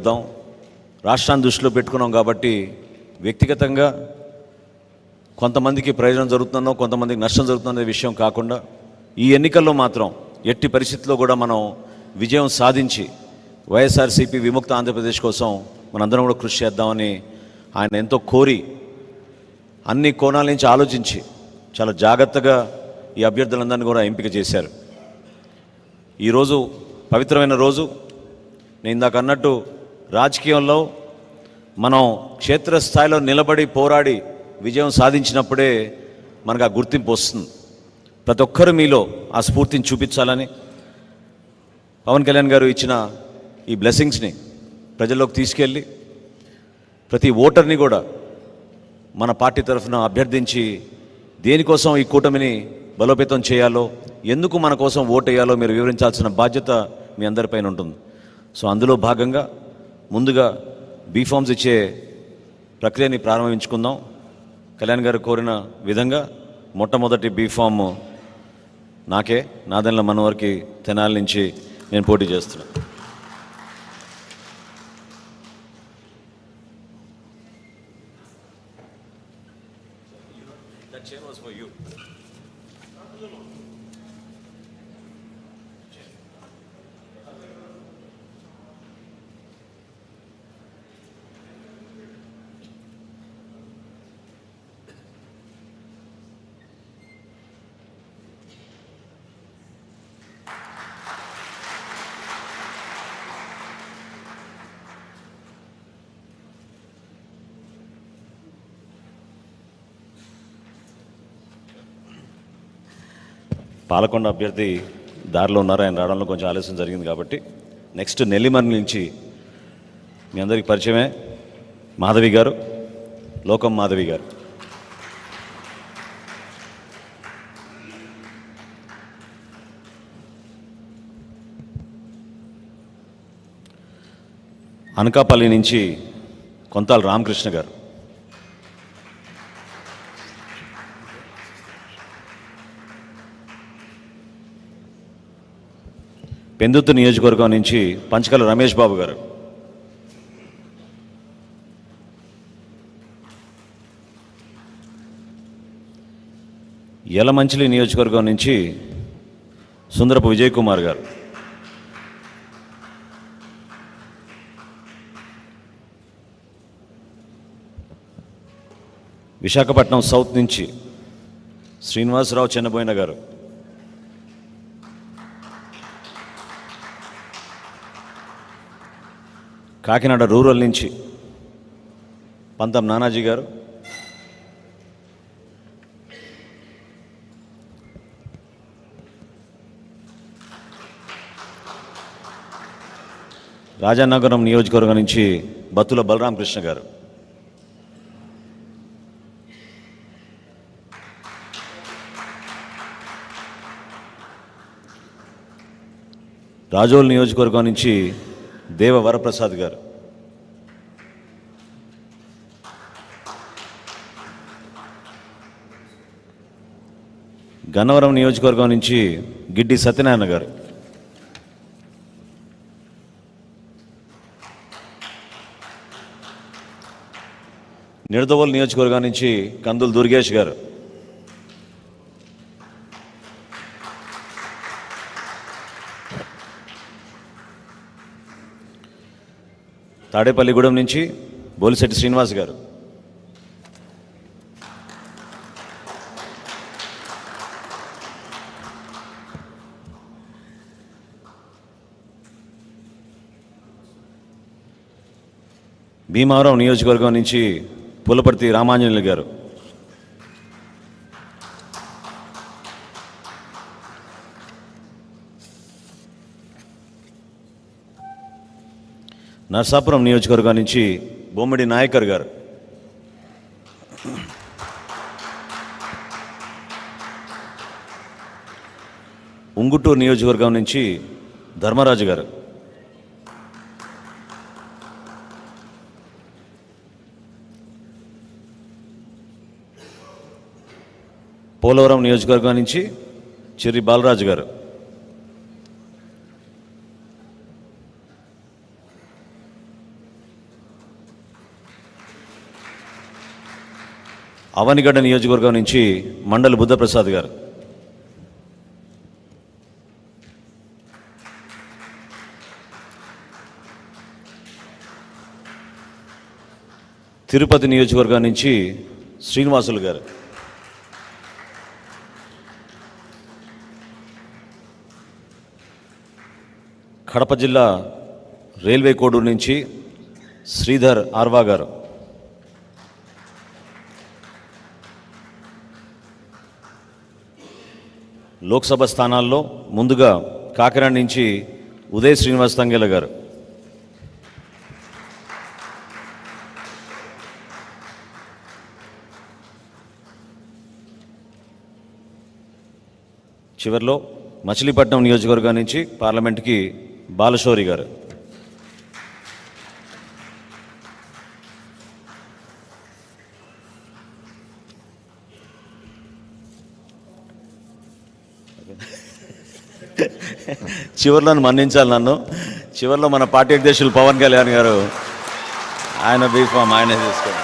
చేద్దాం, రాష్ట్రాన్ని దృష్టిలో పెట్టుకున్నాం కాబట్టి వ్యక్తిగతంగా కొంతమందికి ప్రయోజనం జరుగుతుందో కొంతమందికి నష్టం జరుగుతుందనే విషయం కాకుండా ఈ ఎన్నికల్లో మాత్రం ఎట్టి పరిస్థితుల్లో కూడా మనం విజయం సాధించి వైఎస్ఆర్సీపీ విముక్త ఆంధ్రప్రదేశ్ కోసం మనందరం కూడా కృషి చేద్దామని ఆయన ఎంతో కోరి అన్ని కోణాల నుంచి ఆలోచించి చాలా జాగ్రత్తగా ఈ అభ్యర్థులందరినీ కూడా ఎంపిక చేశారు. ఈరోజు పవిత్రమైన రోజు. నేను ఇందాక అన్నట్టు రాజకీయంలో మనం క్షేత్రస్థాయిలో నిలబడి పోరాడి విజయం సాధించినప్పుడే మనకు ఆ గుర్తింపు వస్తుంది. ప్రతి ఒక్కరు మీలో ఆ స్ఫూర్తిని చూపించాలని పవన్ కళ్యాణ్ గారు ఇచ్చిన ఈ బ్లెస్సింగ్స్ని ప్రజల్లోకి తీసుకెళ్ళి ప్రతి ఓటర్ని కూడా మన పార్టీ తరఫున అభ్యర్థించి దేనికోసం ఈ కూటమిని బలోపేతం చేయాలో, ఎందుకు మన కోసం ఓటు వేయాలో మీరు వివరించాల్సిన బాధ్యత మీ అందరిపైన ఉంటుంది. సో అందులో భాగంగా ముందుగా బీఫామ్స్ ఇచ్చే ప్రక్రియని ప్రారంభించుకుందాం. కళ్యాణ్ గారు కోరిన విధంగా మొట్టమొదటి బీఫామ్ నాకే, నాదెండ్ల మనోహర్కి తెనాలి నుంచి నేను పోటీ చేస్తున్నాను. పాలకొండ అభ్యర్థి దారిలో ఉన్నారు, ఆయన రావడంలో కొంచెం ఆలస్యం జరిగింది కాబట్టి నెక్స్ట్ నెల్లిమర్రి నుంచి మీ అందరికీ పరిచయమే మాధవి గారు, లోకం మాధవి గారు. అనకాపల్లి నుంచి కొంతాల రామకృష్ణ గారు. పెందుర్తి నియోజకవర్గం నుంచి పంచకల రమేష్ బాబు గారు. యలమంచిలి నియోజకవర్గం నుంచి సుందరపు విజయ్ కుమార్ గారు. విశాఖపట్నం సౌత్ నుంచి శ్రీనివాసరావు చెన్నబోయిన గారు. కాకినాడ రూరల్ నుంచి పంతం నానాజీ గారు. రాజానగరం నియోజకవర్గం నుంచి బత్తుల బలరామకృష్ణ గారు. రాజోల్ నియోజకవర్గం నుంచి దేవ వరప్రసాద్ గారు. గన్నవరం నియోజకవర్గం నుంచి గిడ్డి సత్యనారాయణ గారు. నిడదవోలు నియోజకవర్గం నుంచి కందులు దుర్గేష్ గారు. తాడేపల్లిగూడెం నుంచి బోలిశెట్టి శ్రీనివాస్ గారు. భీమవరం నియోజకవర్గం నుంచి పులపర్తి రామాంజనేయులు గారు. నర్సాపురం నియోజకవర్గం నుంచి బొమ్మిడి నాయకర్ గారు. ఉంగుటూరు నియోజకవర్గం నుంచి ధర్మరాజు గారు. పోలవరం నియోజకవర్గం నుంచి చిర్రి బాలరాజు గారు. అవనిగడ్డ నియోజకవర్గం నుంచి మండలి బుద్ధప్రసాద్ గారు, తిరుపతి నియోజకవర్గం నుంచి శ్రీనివాసులు గారు, కడప జిల్లా రైల్వే కోడూరు నుంచి శ్రీధర్ ఆర్వా గారు, లోక్సభ స్థానాల్లో ముందుగా కాకినాడ నుంచి ఉదయ్ శ్రీనివాస్ తంగేల గారు, చివరిలో మచిలీపట్నం నియోజకవర్గం నుంచి పార్లమెంట్కి బాలశౌరి గారు. చివరిలో మన్నించాలి నన్ను. చివరిలో మన పార్టీ అధ్యక్షులు పవన్ కళ్యాణ్ గారు ఆయన బీఫామ్ ఆయనే తీసుకోండి.